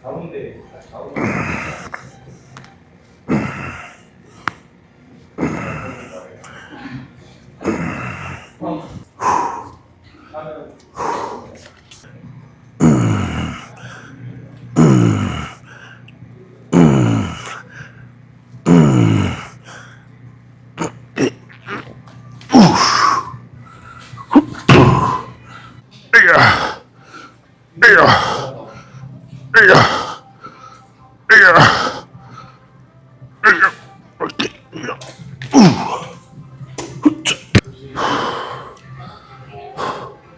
가운데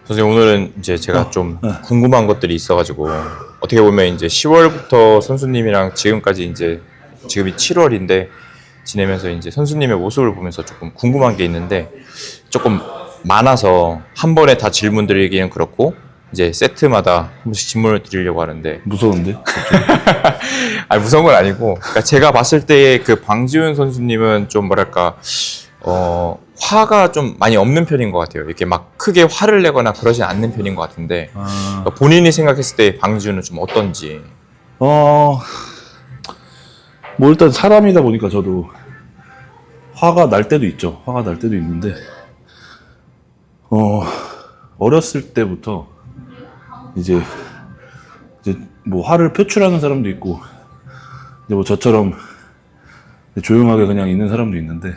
선생님, 오늘은 이제 제가 좀 궁금한 것들이 있어가지고, 어떻게 보면 이제 10월부터 선수님이랑 지금까지 이제 지금이 7월인데 지내면서 이제 선수님의 모습을 보면서 조금 궁금한 게 있는데, 조금 많아서 한 번에 다 질문 드리기는 그렇고 이제 세트마다 한 번씩 질문을 드리려고 하는데. 무서운데? 아니, 무서운 건 아니고, 그러니까 제가 봤을 때 그 방지훈 선수님은 좀 뭐랄까 화가 좀 많이 없는 편인 것 같아요. 이렇게 막 크게 화를 내거나 그러진 않는 편인 것 같은데, 그러니까 본인이 생각했을 때 방지훈은 좀 어떤지. 뭐 일단 사람이다 보니까 저도 화가 날 때도 있죠. 화가 날 때도 있는데, 어렸을 때부터 이제 뭐 화를 표출하는 사람도 있고, 이제 뭐 저처럼 조용하게 그냥 있는 사람도 있는데,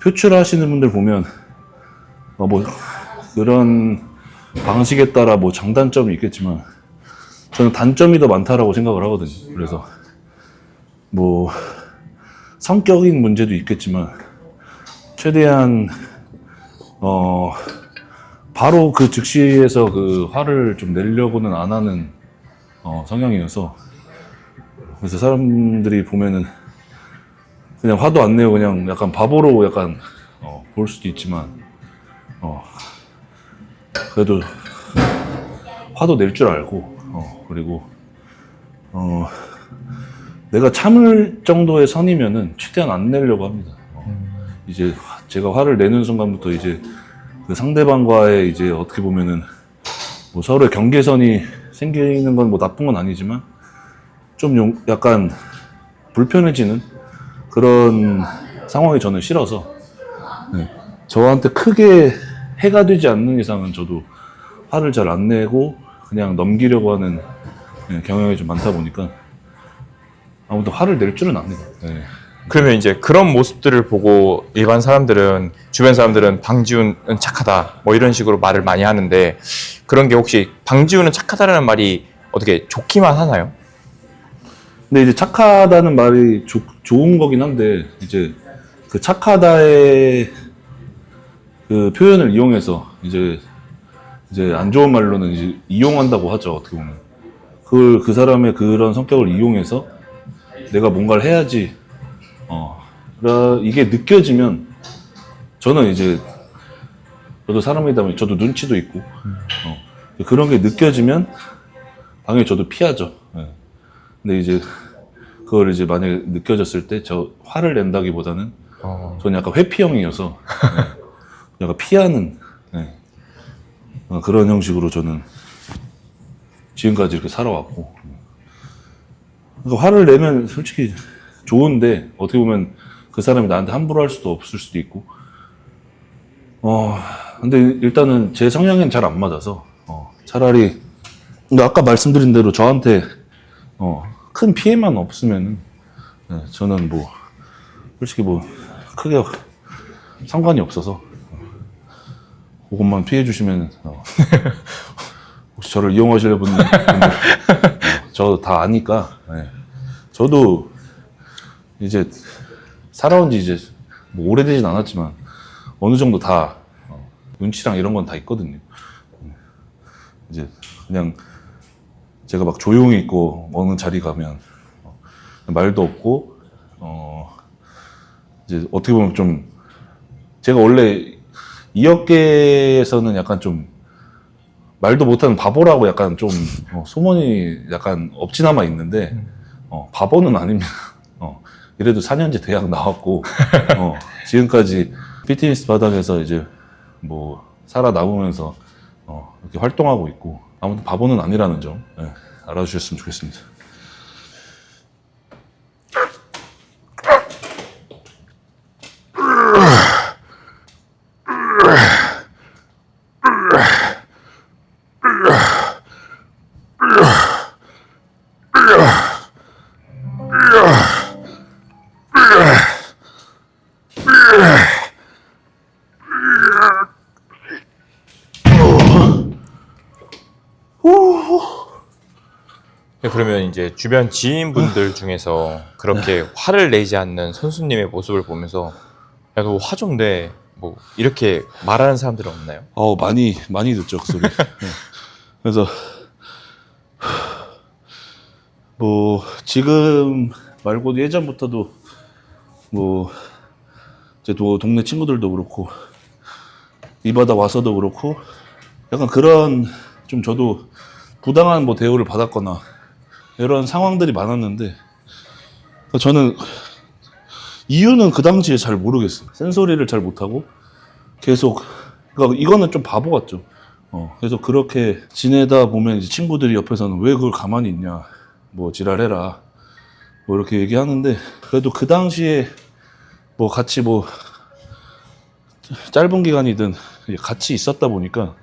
표출하시는 분들 보면 뭐 그런 방식에 따라 뭐 장단점이 있겠지만 저는 단점이 더 많다라고 생각을 하거든요. 그래서 뭐 성격인 문제도 있겠지만 최대한 바로 그 즉시에서 그 화를 좀 내려고는 안 하는 성향이어서, 그래서 사람들이 보면은 그냥 화도 안 내고 그냥 약간 바보로 약간 볼 수도 있지만, 그래도 화도 낼 줄 알고, 그리고 내가 참을 정도의 선이면은 최대한 안 내려고 합니다. 이제 제가 화를 내는 순간부터 이제 그 상대방과의 이제 어떻게 보면은 뭐 서로의 경계선이 생기는 건 뭐 나쁜 건 아니지만 좀 약간 불편해지는 그런 상황이 저는 싫어서, 네, 저한테 크게 해가 되지 않는 이상은 저도 화를 잘 안 내고 그냥 넘기려고 하는 경향이 좀 많다 보니까 아무튼 화를 낼 줄은 압니다. 네. 그러면 이제 그런 모습들을 보고 일반 사람들은, 주변 사람들은 방지훈은 착하다 뭐 이런 식으로 말을 많이 하는데, 그런 게 혹시 방지훈은 착하다라는 말이 어떻게 좋기만 하나요? 근데 이제 착하다는 말이 좋은 거긴 한데, 이제 그 착하다의 그 표현을 이용해서 이제 안 좋은 말로는 이제 이용한다고 하죠. 어떻게 보면 그 사람의 그런 성격을 이용해서 내가 뭔가를 해야지, 이게 느껴지면, 저는 이제 저도 사람이다 보니 저도 눈치도 있고, 그런 게 느껴지면 당연히 저도 피하죠. 네. 근데 이제 그걸 이제 만약에 느껴졌을 때 저 화를 낸다기보다는 저는 약간 회피형이어서, 네, 약간 피하는, 네, 그런 형식으로 저는 지금까지 이렇게 살아왔고, 그러니까 화를 내면 솔직히 좋은데 어떻게 보면 그 사람이 나한테 함부로 할 수도 없을 수도 있고, 근데 일단은 제 성향엔 잘 안 맞아서, 차라리, 근데 아까 말씀드린 대로 저한테 큰 피해만 없으면은, 네, 저는 뭐 솔직히 뭐 크게 상관이 없어서, 그것만 피해 주시면, 혹시 저를 이용하시려는 분들 저 다 아니까. 네. 저도 이제 살아온 지 이제 뭐 오래되진 않았지만 어느 정도 다 눈치랑 이런 건 다 있거든요. 이제 그냥 제가 막 조용히 있고 어느 자리 가면 말도 없고, 이제 어떻게 보면 좀 제가 원래 이 업계에서는 약간 좀 말도 못하는 바보라고 약간 좀 소문이 약간 없지나마 있는데, 바보는 아닙니다. 이래도 4년제 대학 나왔고 지금까지 피트니스 바닥에서 이제 뭐 살아남으면서 이렇게 활동하고 있고 아무튼 바보는 아니라는 점 알아주셨으면 좋겠습니다. 그러면 이제 주변 지인분들 중에서 그렇게 화를 내지 않는 선수님의 모습을 보면서 야, 너 화 좀 내. 뭐 이렇게 말하는 사람들은 없나요? 많이 듣죠, 그 소리. 그래서 뭐 지금 말고도 예전부터도 뭐 제 또 동네 친구들도 그렇고 이 바다 와서도 그렇고 약간 그런 좀 저도 부당한 뭐 대우를 받았거나 이런 상황들이 많았는데 저는 이유는 그 당시에 잘 모르겠어요. 센소리를 잘 못하고 계속 그러니까 이거는 좀 바보 같죠. 그래서 그렇게 지내다 보면 이제 친구들이 옆에서는 왜 그걸 가만히 있냐, 뭐 지랄해라, 뭐 이렇게 얘기하는데 그래도 그 당시에 뭐 같이 뭐 짧은 기간이든 같이 있었다 보니까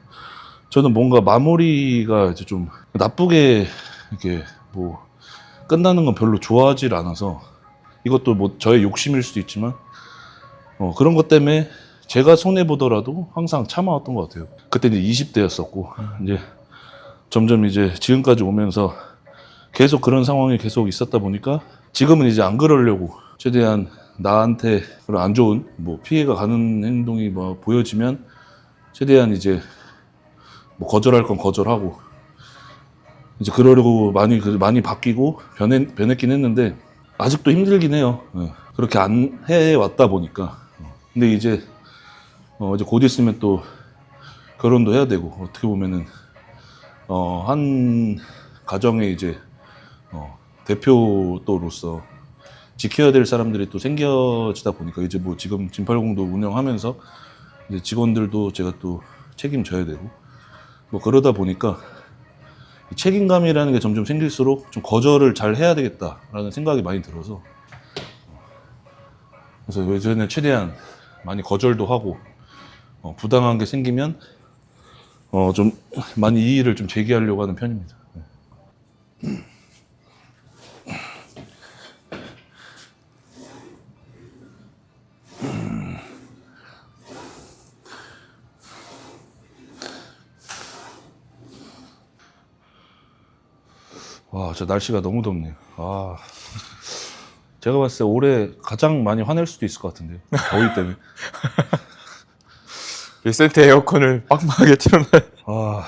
저는 뭔가 마무리가 이제 좀 나쁘게 이렇게 뭐 끝나는 건 별로 좋아하질 않아서 이것도 뭐 저의 욕심일 수도 있지만 그런 것 때문에 제가 손해 보더라도 항상 참아왔던 것 같아요. 그때 이제 20대였었고 이제 점점 이제 지금까지 오면서 계속 그런 상황이 계속 있었다 보니까 지금은 이제 안 그러려고 최대한 나한테 그런 안 좋은 뭐 피해가 가는 행동이 뭐 보여지면 최대한 이제 뭐 거절할 건 거절하고 이제 그러려고 많이 바뀌고 변했긴 했는데 아직도 힘들긴 해요. 그렇게 안 해왔다 보니까. 근데 이제 이제 곧 있으면 또 결혼도 해야 되고 어떻게 보면은 한 가정의 이제 대표로서 지켜야 될 사람들이 또 생겨지다 보니까 이제 뭐 지금 진팔공도 운영하면서 이제 직원들도 제가 또 책임져야 되고 뭐 그러다 보니까 이 책임감이라는 게 점점 생길수록 좀 거절을 잘 해야 되겠다라는 생각이 많이 들어서 그래서 요즘에는 최대한 많이 거절도 하고 부당한 게 생기면 좀 많이 이의를 좀 제기하려고 하는 편입니다. 와, 저 날씨가 너무 덥네요. 제가 봤을 때 올해 가장 많이 화낼 수도 있을 것 같은데요. 더위 때문에. 센터 에어컨을 빵빵하게 틀어놔.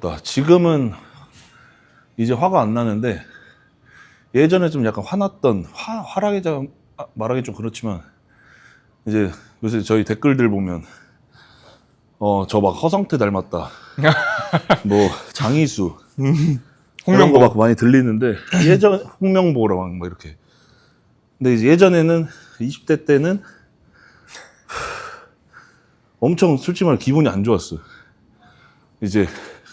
맞다. 지금은 이제 화가 안 나는데 예전에 좀 약간 화났던 화라기 말하기 좀 그렇지만 이제 요새 저희 댓글들 보면 저 막 허성태 닮았다. 뭐 장이수 이런 거 막 많이 들리는데 예전 홍명보랑 막 이렇게. 근데 이제 예전에는 20대 때는 엄청 솔직히 말해 기분이 안 좋았어요. 이제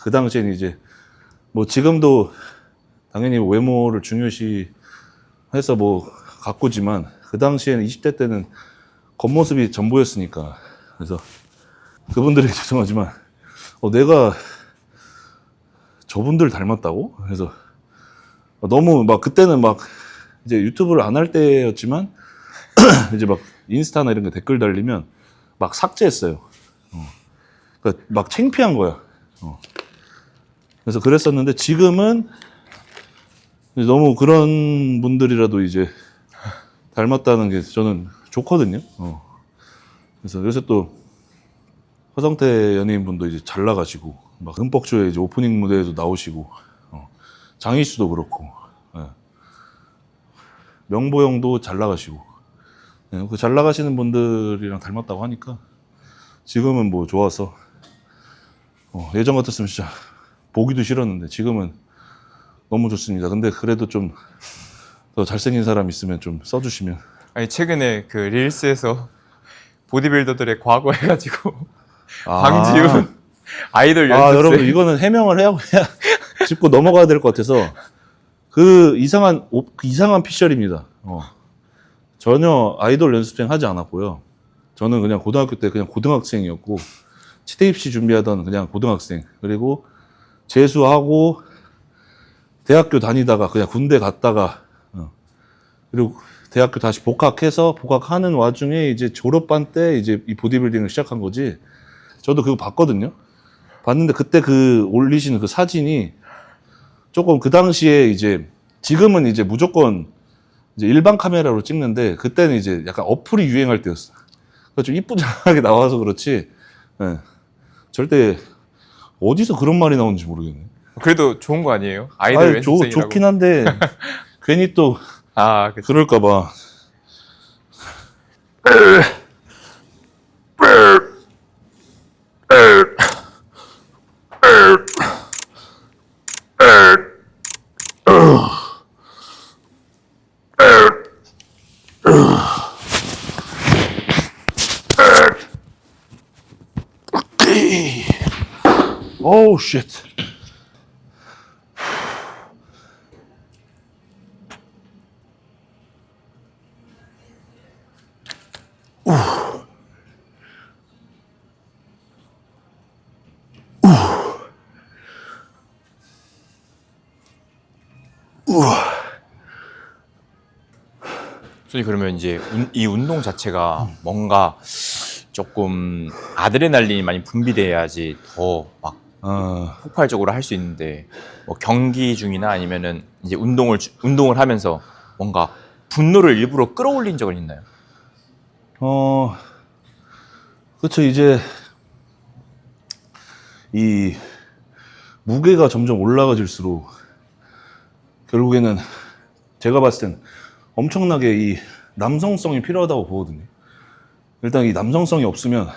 그 당시에는 이제 뭐 지금도 당연히 외모를 중요시 해서 뭐 가꾸지만 그 당시에는 20대 때는 겉모습이 전부였으니까. 그래서 그분들이 죄송하지만 내가 저분들 닮았다고? 그래서 너무 막 그때는 막 이제 유튜브를 안 할 때였지만 이제 막 인스타나 이런 게 댓글 달리면 막 삭제했어요. 그러니까 막 창피한 거야. 그래서 그랬었는데 지금은 너무 그런 분들이라도 이제 닮았다는 게 저는 좋거든요. 그래서 요새 또 허성태 연예인분도 이제 잘 나가시고 막 흠뻑쇼에 이제 오프닝 무대에도 나오시고 장희수도 그렇고 명보 형도 잘 나가시고 그 잘 나가시는 분들이랑 닮았다고 하니까 지금은 뭐 좋아서 예전 같았으면 진짜 보기도 싫었는데 지금은 너무 좋습니다. 근데 그래도 좀 더 잘생긴 사람 있으면 좀 써주시면. 아니 최근에 그 릴스에서 보디빌더들의 과거 해가지고 방지훈 아이돌 연습생. 여러분 이거는 해명을 해야 짚고 넘어가야 될 것 같아서 그 이상한 피셜입니다. 전혀 아이돌 연습생 하지 않았고요. 저는 그냥 고등학교 때 그냥 고등학생이었고 치대 입시 준비하던 그냥 고등학생, 그리고 재수하고 대학교 다니다가 그냥 군대 갔다가 그리고 대학교 다시 복학하는 와중에 이제 졸업반 때 이제 이 보디빌딩을 시작한 거지. 저도 그거 봤거든요. 봤는데 그때 그 올리시는 그 사진이 조금 그 당시에 이제 지금은 이제 무조건 이제 일반 카메라로 찍는데 그때는 이제 약간 어플이 유행할 때였어. 그래서 좀 이쁘장하게 나와서 그렇지. 절대 어디서 그런 말이 나오는지 모르겠네. 그래도 좋은 거 아니에요? 아이돌 연습생이라고. 좋긴 한데 괜히 또 그럴까 봐. Oh shit. 솔직히 그러면 이제 이 운동 자체가 뭔가 조금 아드레날린이 많이 분비돼야지 더 막 폭발적으로 할 수 있는데 뭐 경기 중이나 아니면은 이제 운동을 하면서 뭔가 분노를 일부러 끌어올린 적은 있나요? 그렇죠. 이제 이 무게가 점점 올라가질수록 결국에는 제가 봤을 땐 엄청나게 이 남성성이 필요하다고 보거든요. 일단 이 남성성이 없으면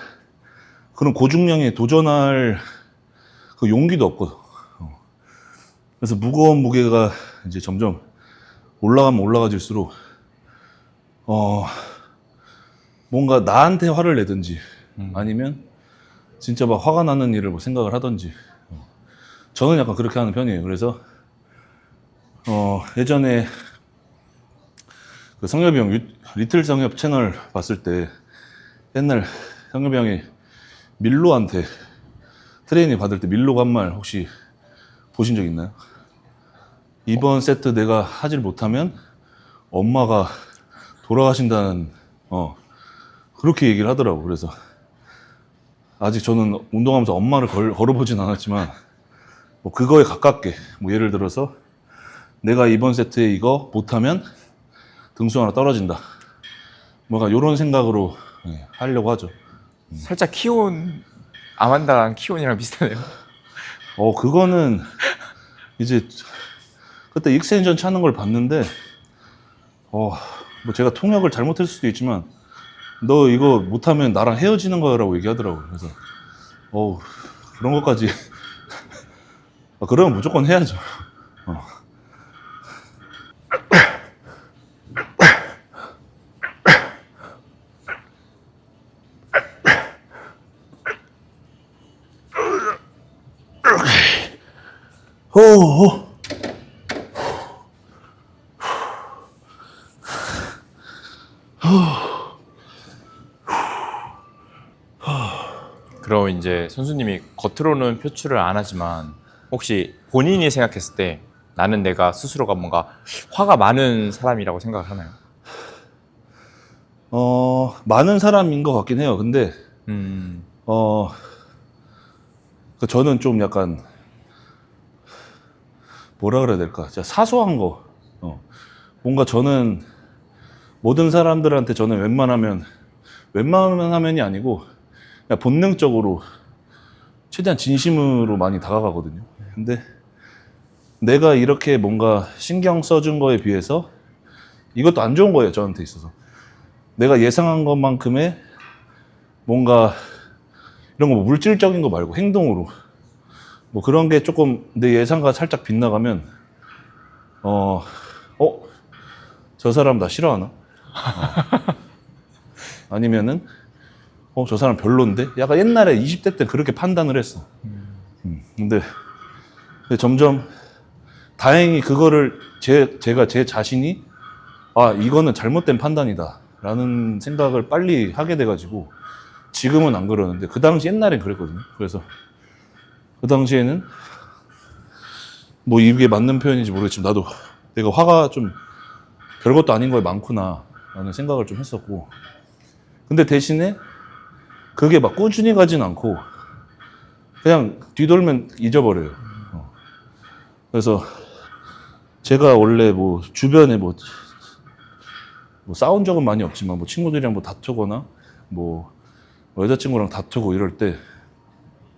그런 고중량에 도전할 그 용기도 없거든. 그래서 무거운 무게가 이제 점점 올라가면 올라가질수록 뭔가 나한테 화를 내든지 아니면 진짜 막 화가 나는 일을 뭐 생각을 하든지 저는 약간 그렇게 하는 편이에요. 그래서 예전에 그 성엽이 형 리틀 성엽 채널 봤을 때 옛날 성엽이 형이 밀로한테 트레이닝 받을 때 밀로가 한 말 혹시 보신 적 있나요? 이번 세트 내가 하질 못하면 엄마가 돌아가신다는 그렇게 얘기를 하더라고. 그래서 아직 저는 운동하면서 엄마를 걸어보진 않았지만 뭐 그거에 가깝게 뭐 예를 들어서 내가 이번 세트에 이거 못하면 등수 하나 떨어진다. 뭔가 이런 생각으로 하려고 하죠. 살짝 키온 아만다랑 키온이랑 비슷하네요. 그거는 이제 그때 익스텐션 차는 걸 봤는데 뭐 제가 통역을 잘못했을 수도 있지만 너 이거 못하면 나랑 헤어지는 거라고 얘기하더라고요. 그래서 그런 것까지 그러면 무조건 해야죠. 그럼 이제 선수님이 겉으로는 표출을 안 하지만 혹시 본인이 생각했을 때 나는 내가 스스로가 뭔가 화가 많은 사람이라고 생각을 하나요? 많은 사람인 것 같긴 해요. 근데 저는 좀 약간 뭐라 그래야 될까? 진짜 사소한 거. 뭔가 저는 모든 사람들한테 저는 웬만하면이 아니고 그냥 본능적으로 최대한 진심으로 많이 다가가거든요. 근데 내가 이렇게 뭔가 신경 써준 거에 비해서 이것도 안 좋은 거예요, 저한테 있어서. 내가 예상한 것만큼의 뭔가 이런 거 뭐 물질적인 거 말고 행동으로 뭐 그런 게 조금 내 예상과 살짝 빗나가면 저 사람 나 싫어하나? 아니면은 저 사람 별론데? 약간 옛날에 20대 때 그렇게 판단을 했어. 근데 점점 다행히 그거를 제가 제 자신이 이거는 잘못된 판단이다 라는 생각을 빨리 하게 돼가지고 지금은 안 그러는데 그 당시 옛날엔 그랬거든요. 그래서 그 당시에는 뭐 이게 맞는 표현인지 모르겠지만 나도 내가 화가 좀 별것도 아닌 거에 많구나 라는 생각을 좀 했었고, 근데 대신에 그게 막 꾸준히 가진 않고 그냥 뒤돌면 잊어버려요. 그래서 제가 원래 뭐 주변에 뭐 싸운 적은 많이 없지만 뭐 친구들이랑 뭐 다투거나 뭐 여자친구랑 다투고 이럴 때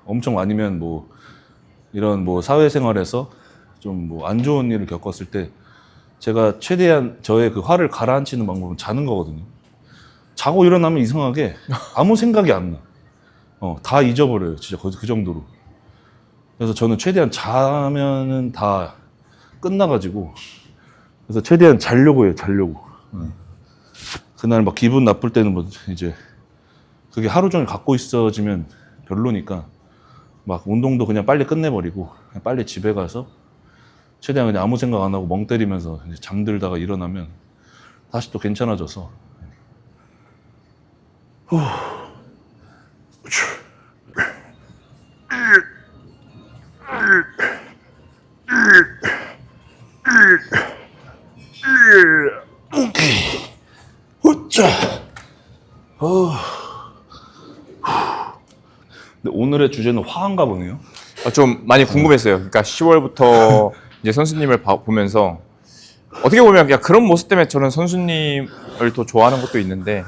엄청 아니면 뭐 이런 뭐 사회생활에서 좀 뭐 안 좋은 일을 겪었을 때 제가 최대한 저의 그 화를 가라앉히는 방법은 자는 거거든요. 자고 일어나면 이상하게 아무 생각이 안 나. 다 잊어버려요. 진짜 그 정도로. 그래서 저는 최대한 자면은 다 끝나가지고 그래서 최대한 자려고 해요. 자려고. 그날 막 기분 나쁠 때는 뭐 이제 그게 하루 종일 갖고 있어지면 별로니까 막 운동도 그냥 빨리 끝내버리고 그냥 빨리 집에 가서 최대한 그냥 아무 생각 안 하고 멍 때리면서 이제 잠들다가 일어나면 다시 또 괜찮아져서. 근데 오늘의 주제는 화인가 보네요. 좀 많이 궁금했어요. 그러니까 10월부터 이제 선수님을 보면서 어떻게 보면 그냥 그런 모습 때문에 저는 선수님을 더 좋아하는 것도 있는데,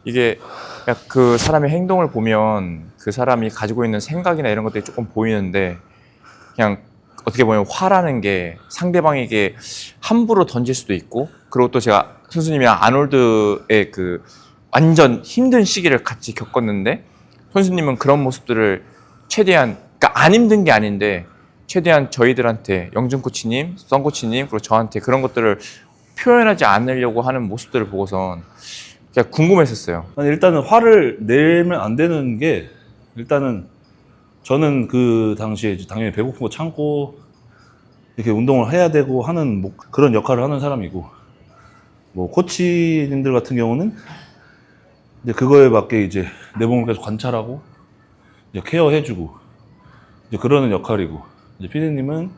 이게 그냥 그 사람의 행동을 보면 그 사람이 가지고 있는 생각이나 이런 것들이 조금 보이는데, 그냥 어떻게 보면 화라는 게 상대방에게 함부로 던질 수도 있고, 그리고 또 제가 선수님이랑 아놀드의 그 완전 힘든 시기를 같이 겪었는데 선수님은 그런 모습들을 최대한, 그러니까 안 힘든 게 아닌데 최대한 저희들한테, 영준 코치님, 썬 코치님, 그리고 저한테 그런 것들을 표현하지 않으려고 하는 모습들을 보고선 그냥 궁금했었어요. 일단은 화를 내면 안 되는 게, 일단은 저는 그 당시에 당연히 배고픈 거 참고 이렇게 운동을 해야 되고 하는 뭐 그런 역할을 하는 사람이고, 뭐 코치님들 같은 경우는 이제 그거에 맞게 이제 내 몸을 계속 관찰하고 이제 케어해주고 이제 그러는 역할이고, 이제 피디님은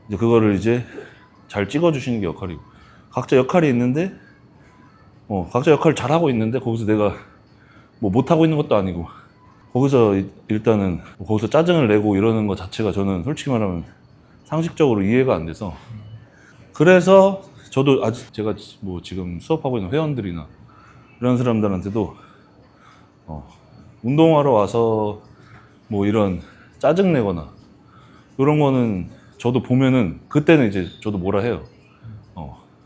이제 그거를 이제 잘 찍어주시는 게 역할이고, 각자 역할이 있는데 각자 역할을 잘 하고 있는데 거기서 내가 뭐 못하고 있는 것도 아니고 거기서 일단은 거기서 짜증을 내고 이러는 것 자체가 저는 솔직히 말하면 상식적으로 이해가 안 돼서, 그래서 저도 아직 제가 뭐 지금 수업하고 있는 회원들이나 이런 사람들한테도 운동하러 와서 뭐 이런 짜증 내거나 이런 거는 저도 보면은 그때는 이제 저도 뭐라 해요.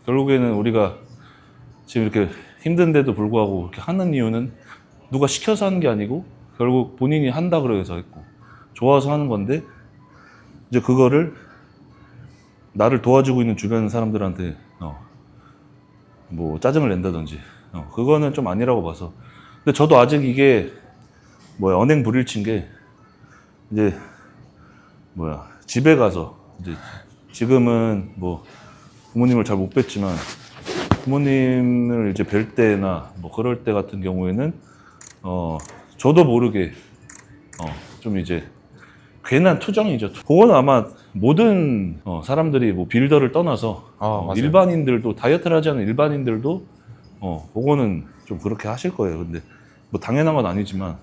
결국에는 우리가 지금 이렇게 힘든데도 불구하고 이렇게 하는 이유는 누가 시켜서 하는 게 아니고 결국 본인이 한다 그래서 했고 좋아서 하는 건데, 이제 그거를 나를 도와주고 있는 주변 사람들한테 뭐 짜증을 낸다든지 그거는 좀 아니라고 봐서. 근데 저도 아직 이게 언행 불일치인 게, 이제 집에 가서 이제 지금은 뭐 부모님을 잘 못 뵀지만 부모님을 이제 뵐 때나 뭐 그럴 때 같은 경우에는 저도 모르게 좀 이제 괜한 투정이죠. 그거는 아마 모든 사람들이 뭐 빌더를 떠나서 맞아요. 일반인들도 다이어트를 하지 않는 일반인들도 그거는 좀 그렇게 하실 거예요. 근데 뭐 당연한 건 아니지만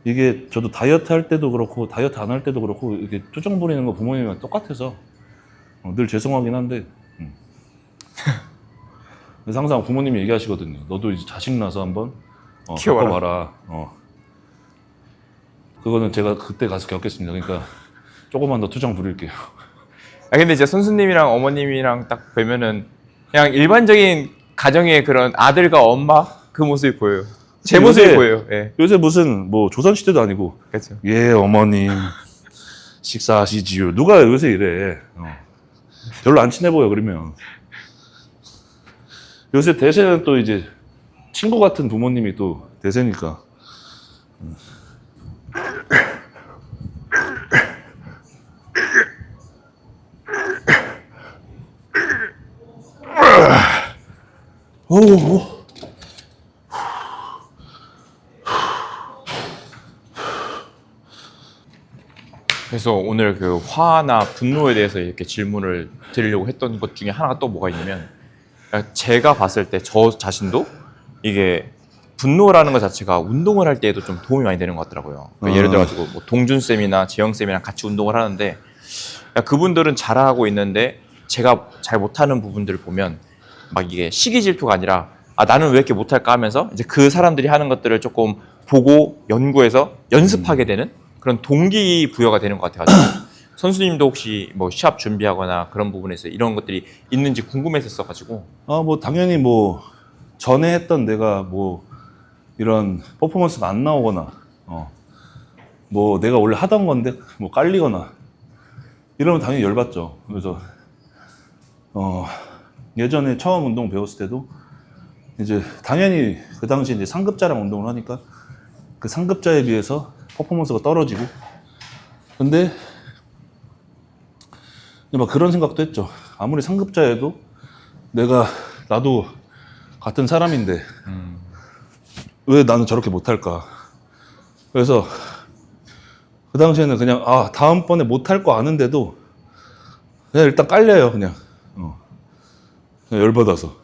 이게 저도 다이어트 할 때도 그렇고 다이어트 안 할 때도 그렇고 이렇게 투정 부리는 거 부모님이랑 똑같아서 늘 죄송하긴 한데 그래서 항상 부모님이 얘기하시거든요. 너도 이제 자식 낳아서 한번 키워봐라. 겪어봐라. 그거는 제가 그때 가서 겪겠습니다. 그러니까 조금만 더 투정 부릴게요. 근데 이제 선수님이랑 어머님이랑 딱 뵈면은 그냥 일반적인 가정의 그런 아들과 엄마 그 모습이 보여요. 제 모습이 보여요. 예. 요새 무슨 뭐 조선시대도 아니고 그렇죠. 예 어머님 식사하시지요. 누가 요새 이래. 별로 안 친해 보여 그러면. 요새 대세는 또 이제 친구 같은 부모님이 또 대세니까. 오. 그래서 오늘 그 화나 분노에 대해서 이렇게 질문을 드리려고 했던 것 중에 하나가 또 뭐가 있냐면 제가 봤을 때 저 자신도 이게 분노라는 것 자체가 운동을 할 때에도 좀 도움이 많이 되는 것 같더라고요. 그러니까 예를 들어가지고 뭐 동준쌤이나 재영쌤이랑 같이 운동을 하는데 그분들은 잘하고 있는데 제가 잘 못하는 부분들을 보면 막 이게 시기 질투가 아니라 나는 왜 이렇게 못할까 하면서 이제 그 사람들이 하는 것들을 조금 보고 연구해서 연습하게 되는 그런 동기부여가 되는 것 같아가지고 선수님도 혹시 뭐 시합 준비하거나 그런 부분에서 이런 것들이 있는지 궁금했었어가지고 뭐 당연히 뭐 전에 했던 내가 뭐 이런 퍼포먼스가 안 나오거나 뭐 내가 원래 하던 건데 뭐 깔리거나 이러면 당연히 열받죠. 그래서 예전에 처음 운동 배웠을 때도 이제 당연히 그 당시 이제 상급자랑 운동을 하니까 그 상급자에 비해서 퍼포먼스가 떨어지고 근데 막 그런 생각도 했죠. 아무리 상급자여도 나도 같은 사람인데 왜 나는 저렇게 못할까. 그래서 그 당시에는 그냥 다음번에 못할 거 아는데도 그냥 일단 깔려요. 그냥 열받아서.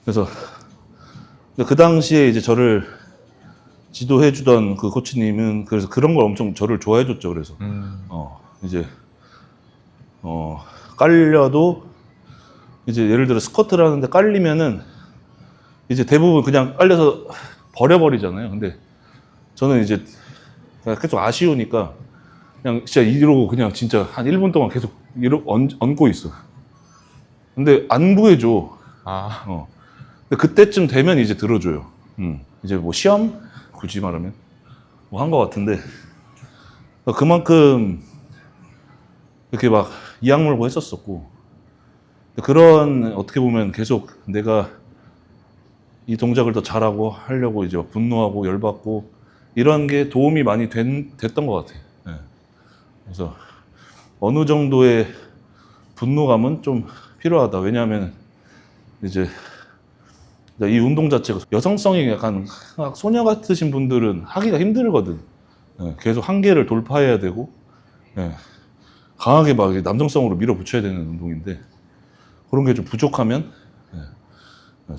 그래서 그 당시에 이제 저를 지도해주던 그 코치님은 그래서 그런 걸 엄청 저를 좋아해줬죠. 그래서 이제 깔려도 이제 예를 들어 스쿼트를 하는데 깔리면은 이제 대부분 그냥 깔려서 버려버리잖아요. 근데 저는 이제 계속 아쉬우니까 그냥 진짜 이러고 그냥 진짜 한 1분 동안 계속 얹고 있어. 근데 안 구해줘. 근데 그때쯤 되면 이제 들어줘요. 이제 뭐 시험? 굳이 말하면 뭐 한 것 같은데 그만큼 이렇게 막 이악 물고 했었었고 그런 어떻게 보면 계속 내가 이 동작을 더 잘하고 하려고 이제 분노하고 열받고 이런 게 도움이 많이 됐던 것 같아요. 네. 그래서 어느 정도의 분노감은 좀 필요하다. 왜냐하면 이제 이 운동 자체가 여성성이 약간 소녀 같으신 분들은 하기가 힘들거든. 네. 계속 한계를 돌파해야 되고 네. 강하게 막 남성성으로 밀어붙여야 되는 운동인데 그런 게 좀 부족하면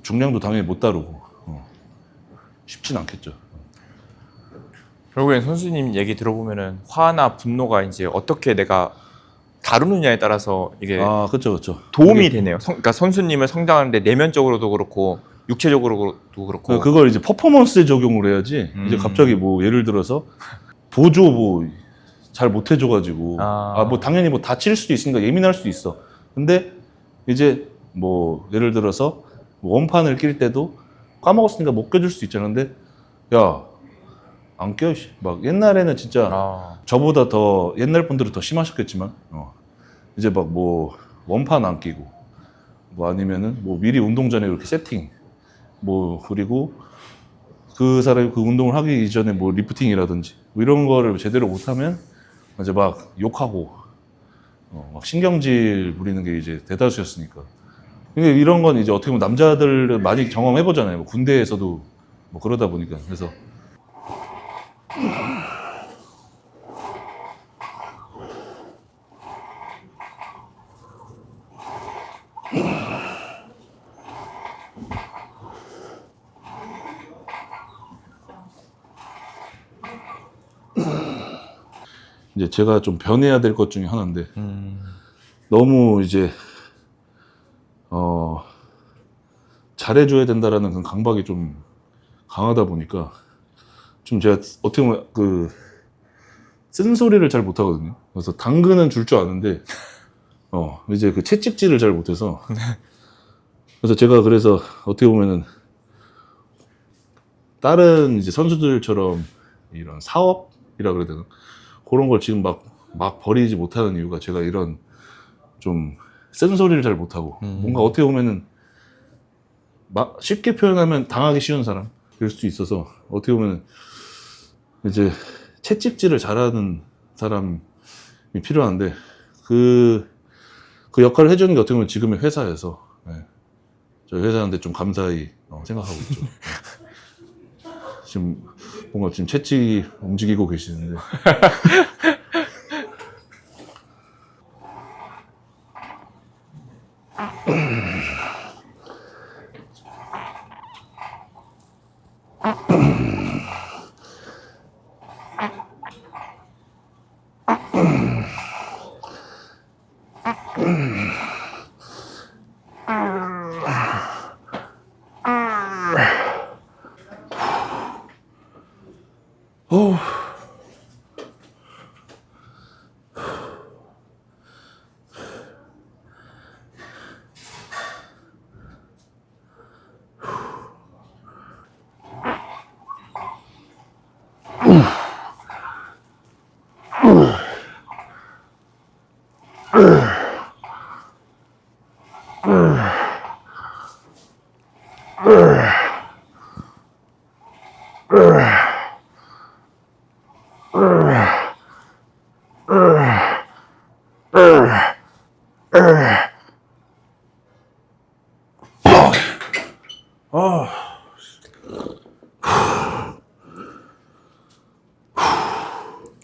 중량도 당연히 못 다루고 쉽진 않겠죠. 결국엔 선수님 얘기 들어보면은 화나 분노가 이제 어떻게 내가 다루느냐에 따라서 이게 그렇죠. 도움이 되네요. 그러니까 선수님을 성장하는데 내면적으로도 그렇고 육체적으로도 그렇고 그걸 이제 퍼포먼스에 적용을 해야지. 이제 갑자기 뭐 예를 들어서 보조 뭐 잘 못 해줘가지고 뭐 당연히 뭐 다칠 수도 있으니까 예민할 수도 있어. 근데 이제 뭐 예를 들어서 원판을 낄 때도 까먹었으니까 못 껴줄 수 있잖아. 근데 야 안 껴. 막 옛날에는 진짜 저보다 더 옛날 분들은 더 심하셨겠지만 이제 막 뭐 원판 안 끼고 뭐 아니면은 뭐 미리 운동 전에 이렇게 세팅 뭐 그리고 그 사람이 그 운동을 하기 이전에 뭐 리프팅이라든지 뭐 이런 거를 제대로 못하면 이제 막 욕하고 막 신경질 부리는 게 이제 대다수였으니까. 근데 이런 건 이제 어떻게 보면 남자들 많이 경험해보잖아요. 뭐 군대에서도 뭐 그러다 보니까. 그래서 이제 제가 좀 변해야 될 것 중에 하나인데 너무 이제 잘해줘야 된다라는 그런 강박이 좀 강하다 보니까 좀 제가 어떻게 보면 그 쓴소리를 잘 못하거든요. 그래서 당근은 줄 줄 아는데 이제 그 채찍질을 잘 못해서 그래서 제가 그래서 어떻게 보면은 다른 이제 선수들처럼 이런 사업이라 그래야 되나 그런 걸 지금 막 버리지 못하는 이유가 제가 이런 좀 쓴소리를 잘 못하고 뭔가 어떻게 보면은 막 쉽게 표현하면 당하기 쉬운 사람일 수도 있어서 어떻게 보면 이제 채찍질을 잘하는 사람이 필요한데 그 역할을 해주는 게 어떻게 보면 지금의 회사에서 저희 회사한테 좀 감사히 생각하고 있죠. 지금 뭔가 지금 채찍이 움직이고 계시는데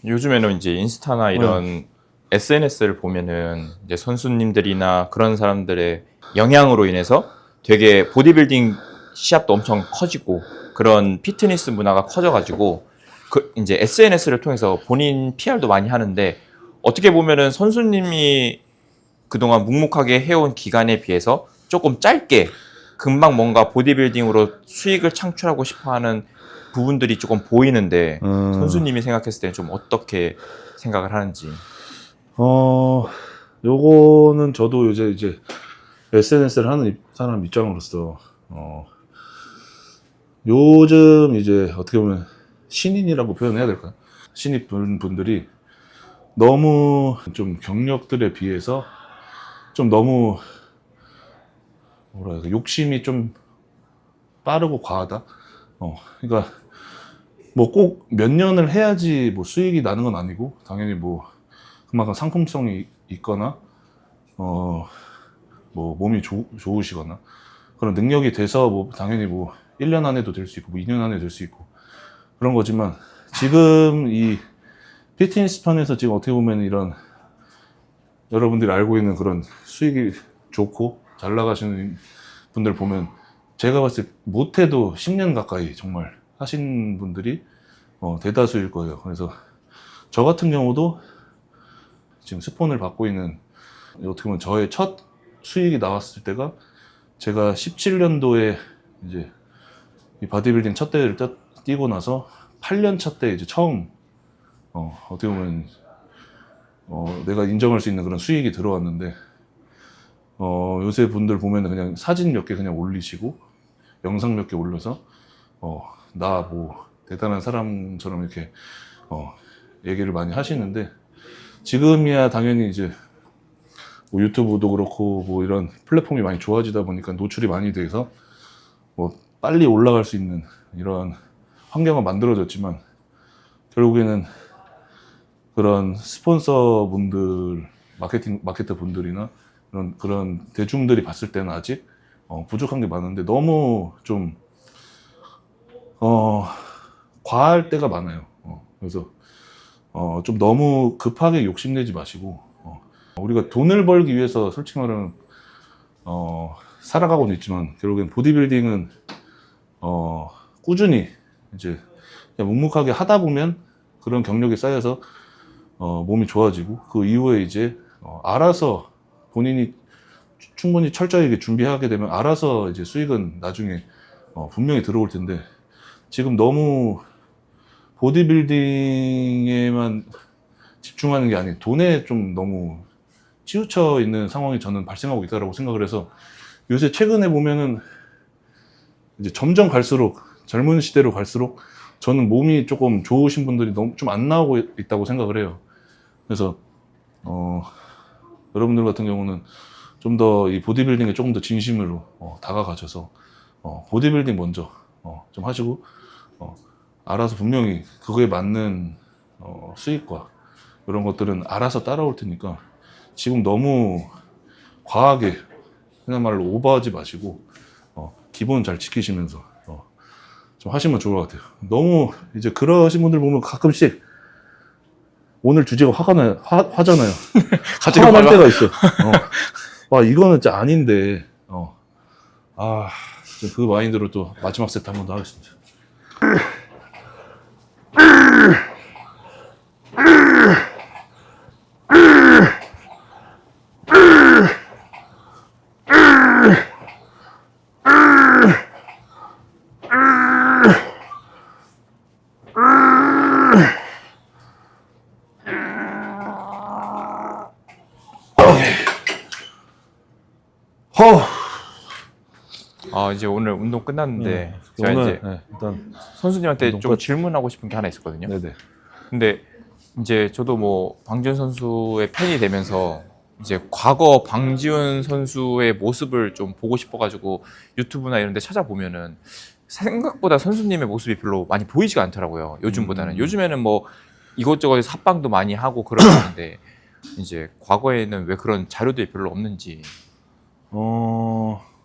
요즘에는 이제 인스타나 이런 SNS를 보면은 이제 선수님들이나 그런 사람들의 영향으로 인해서 되게 보디빌딩 시합도 엄청 커지고 그런 피트니스 문화가 커져가지고 그 이제 SNS를 통해서 본인 PR도 많이 하는데 어떻게 보면은 선수님이 그동안 묵묵하게 해온 기간에 비해서 조금 짧게 금방 뭔가 보디빌딩으로 수익을 창출하고 싶어하는 부분들이 조금 보이는데 선수님이 생각했을 때는 좀 어떻게 생각을 하는지. 요거는 저도 이제 SNS를 하는 사람 입장으로서 요즘 이제 어떻게 보면 신인이라고 표현해야 될까요? 신입 분들이 너무 좀 경력들에 비해서 좀 너무 뭐라 해야 욕심이 좀 빠르고 과하다. 그러니까 뭐 꼭 몇 년을 해야지 뭐 수익이 나는 건 아니고 당연히 뭐 그만큼 상품성이 있거나 뭐 몸이 좋으시거나 그런 능력이 돼서 뭐 당연히 뭐 1년 안에도 될 수 있고 뭐 2년 안에 될 수 있고 그런 거지만 지금 이 피트니스 편에서 지금 어떻게 보면 이런 여러분들이 알고 있는 그런 수익이 좋고 잘 나가시는 분들 보면 제가 봤을 때 못해도 10년 가까이 정말 하신 분들이 대다수일 거예요. 그래서 저 같은 경우도 지금 스폰을 받고 있는 어떻게 보면 저의 첫 수익이 나왔을 때가 제가 17년도에 이제 이 바디빌딩 첫 대회를 뛰고 나서 8년 차 때 이제 처음 어떻게 보면 내가 인정할 수 있는 그런 수익이 들어왔는데 요새 분들 보면 그냥 사진 몇 개 그냥 올리시고 영상 몇 개 올려서 나 뭐 대단한 사람처럼 이렇게 얘기를 많이 하시는데 지금이야 당연히 이제 뭐 유튜브도 그렇고 뭐 이런 플랫폼이 많이 좋아지다 보니까 노출이 많이 돼서 뭐 빨리 올라갈 수 있는 이런 환경은 만들어졌지만 결국에는 그런 스폰서 분들 마케터 분들이나 그런 대중들이 봤을 때는 아직 부족한 게 많은데 너무 좀 과할 때가 많아요. 그래서 좀 너무 급하게 욕심내지 마시고 우리가 돈을 벌기 위해서 솔직히 말하면 살아가고는 있지만 결국엔 보디빌딩은 꾸준히 이제 그냥 묵묵하게 하다 보면 그런 경력이 쌓여서 몸이 좋아지고 그 이후에 이제 알아서 본인이 충분히 철저하게 준비하게 되면 알아서 이제 수익은 나중에 분명히 들어올 텐데 지금 너무 보디빌딩에만 집중하는 게 아닌 돈에 좀 너무 치우쳐 있는 상황이 저는 발생하고 있다고 생각을 해서 요새 최근에 보면은 이제 점점 갈수록 젊은 시대로 갈수록 저는 몸이 조금 좋으신 분들이 너무 좀 안 나오고 있다고 생각을 해요. 그래서 여러분들 같은 경우는 좀 더 이 보디빌딩에 조금 더 진심으로 다가가셔서 보디빌딩 먼저 좀 하시고 알아서 분명히 그거에 맞는 수익과 이런 것들은 알아서 따라올 테니까 지금 너무 과하게 그냥 말로 오버하지 마시고 기본 잘 지키시면서 좀 하시면 좋을 것 같아요. 너무 이제 그러신 분들 보면 가끔씩 오늘 주제가 화잖아요. 화가 날 때가 있어. 와 이거는 진짜 아닌데 그 마인드로 또 마지막 세트 한 번 더 하겠습니다. 이제 오늘 운동 끝났는데 제가 오늘 이제 일단 선수님한테 운동 좀 끝. 질문하고 싶은 게 하나 있었거든요. 네네. 근데 이제 저도 뭐 방지훈 선수의 팬이 되면서 이제 과거 방지훈 선수의 모습을 좀 보고 싶어가지고 유튜브나 이런 데 찾아보면은 생각보다 선수님의 모습이 별로 많이 보이지가 않더라고요. 요즘보다는. 요즘에는 뭐 이것저것 삽방도 많이 하고 그러는데 이제 과거에는 왜 그런 자료들이 별로 없는지.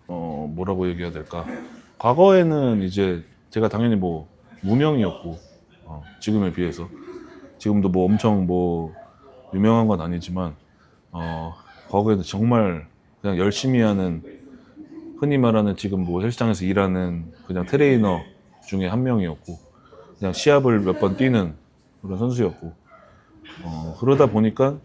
뭐라고 얘기해야 될까? 과거에는 이제 제가 당연히 뭐 무명이었고 지금에 비해서 지금도 뭐 엄청 뭐 유명한 건 아니지만 과거에는 정말 그냥 열심히 하는 흔히 말하는 지금 뭐 헬스장에서 일하는 그냥 트레이너 중에 한 명이었고 그냥 시합을 몇 번 뛰는 그런 선수였고 그러다 보니까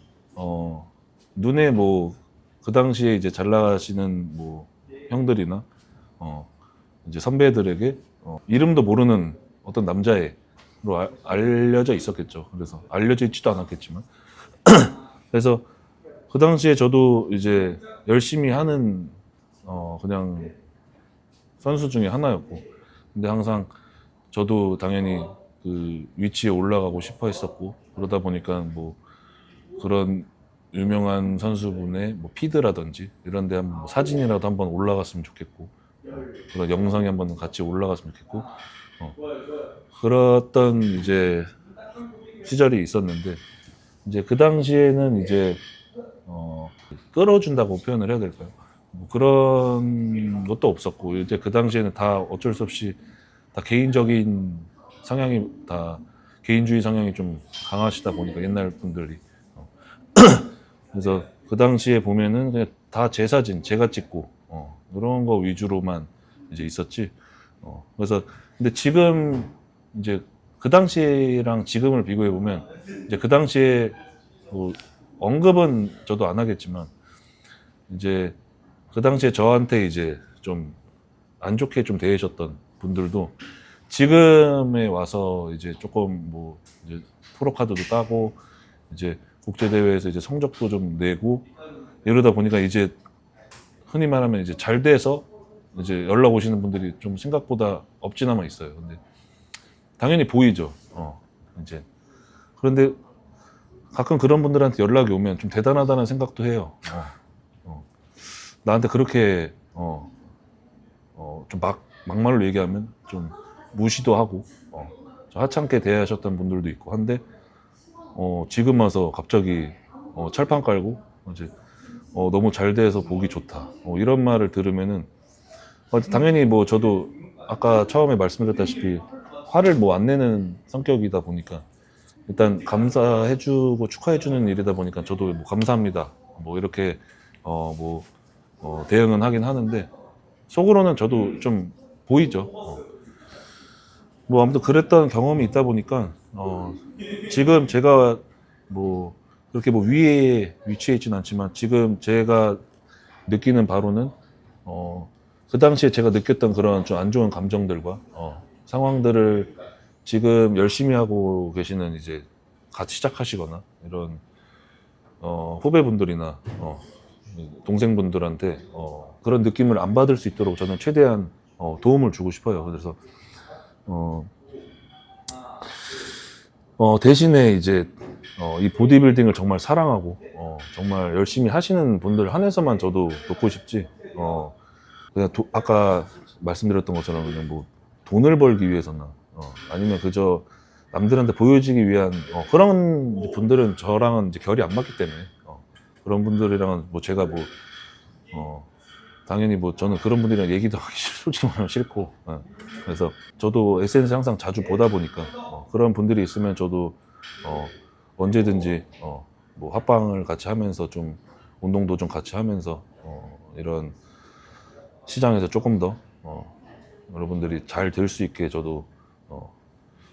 눈에 뭐 그 당시에 이제 잘 나가시는 뭐 형들이나 이제 선배들에게 이름도 모르는 어떤 남자애로 알려져 있었겠죠. 그래서 알려져 있지도 않았겠지만 그래서 그 당시에 저도 이제 열심히 하는 그냥 선수 중에 하나였고 근데 항상 저도 당연히 그 위치에 올라가고 싶어 했었고 그러다 보니까 뭐 그런 유명한 선수분의 뭐 피드라든지 이런 데 한번 뭐 사진이라도 한번 올라갔으면 좋겠고 그런 영상이 한번 같이 올라갔으면 좋겠고 그랬던 이제 시절이 있었는데 이제 그 당시에는 이제 끌어준다고 표현을 해야 될까요? 뭐 그런 것도 없었고 이제 그 당시에는 다 어쩔 수 없이 다 개인적인 성향이 다 개인주의 성향이 좀 강하시다 보니까 옛날 분들이 그래서 그 당시에 보면은 그냥 다 제 사진 제가 찍고 그런 거 위주로만 이제 있었지. 그래서 근데 지금 이제 그 당시랑 지금을 비교해 보면 이제 그 당시에 뭐 언급은 저도 안 하겠지만 이제 그 당시에 저한테 이제 좀 안 좋게 좀 대해줬던 분들도 지금에 와서 이제 조금 뭐 이제 프로카드도 따고 이제 국제 대회에서 이제 성적도 좀 내고 이러다 보니까 이제 흔히 말하면 이제 잘 돼서 이제 연락 오시는 분들이 좀 생각보다 없지나마 있어요. 근데 당연히 보이죠. 이제 그런데 가끔 그런 분들한테 연락이 오면 좀 대단하다는 생각도 해요. 나한테 그렇게 좀 막말로 얘기하면 좀 무시도 하고 좀 하찮게 대하셨던 분들도 있고 한데 지금 와서 갑자기 철판 깔고 이제 너무 잘 돼서 보기 좋다. 이런 말을 들으면은 당연히 뭐 저도 아까 처음에 말씀드렸다시피 화를 뭐 안 내는 성격이다 보니까 일단 감사해주고 축하해주는 일이다 보니까 저도 뭐 감사합니다. 뭐 이렇게 대응은 하긴 하는데 속으로는 저도 좀 보이죠. 뭐 아무튼 그랬던 경험이 있다 보니까 지금 제가 뭐 그렇게 뭐 위에 위치해 있지는 않지만 지금 제가 느끼는 바로는 그 당시에 제가 느꼈던 그런 좀 안 좋은 감정들과 상황들을 지금 열심히 하고 계시는 이제 같이 시작하시거나 이런 후배분들이나 동생분들한테 그런 느낌을 안 받을 수 있도록 저는 최대한 도움을 주고 싶어요. 그래서 대신에 이제 이 보디빌딩을 정말 사랑하고 정말 열심히 하시는 분들 한해서만 저도 돕고 싶지 그냥 아까 말씀드렸던 것처럼 그냥 뭐 돈을 벌기 위해서나 아니면 그저 남들한테 보여지기 위한 그런 분들은 저랑은 이제 결이 안 맞기 때문에 그런 분들이랑은 뭐 제가 뭐 당연히 뭐 저는 그런 분들이랑 얘기도 하기 솔직히 말하면 싫고 그래서 저도 SNS 항상 자주 보다 보니까 그런 분들이 있으면 저도 언제든지 뭐 합방을 같이 하면서 좀 운동도 좀 같이 하면서 이런 시장에서 조금 더 여러분들이 잘 될 수 있게 저도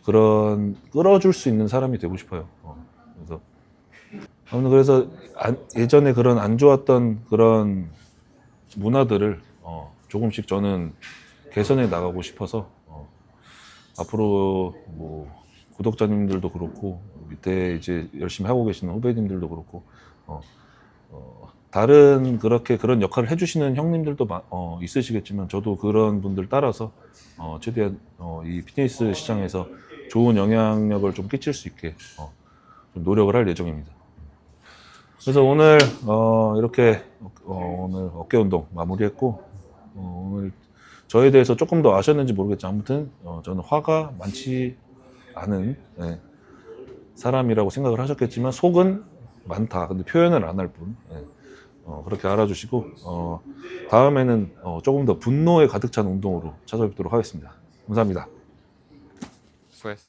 그런 끌어줄 수 있는 사람이 되고 싶어요. 그래서 아무튼 그래서 예전에 그런 안 좋았던 그런 문화들을 조금씩 저는 개선해 나가고 싶어서 앞으로 뭐 구독자님들도 그렇고 밑에 이제 열심히 하고 계시는 후배님들도 그렇고 다른 그런 역할을 해주시는 형님들도 있으시겠지만 저도 그런 분들 따라서 최대한 이 피트니스 시장에서 좋은 영향력을 좀 끼칠 수 있게 좀 노력을 할 예정입니다. 그래서 오늘 이렇게 오늘 어깨 운동 마무리했고 오늘 저에 대해서 조금 더 아셨는지 모르겠지만 아무튼 저는 화가 많지 않은 사람이라고 생각을 하셨겠지만 속은 많다. 근데 표현을 안 할 뿐. 그렇게 알아주시고 다음에는 조금 더 분노에 가득 찬 운동으로 찾아뵙도록 하겠습니다. 감사합니다. 수고했어.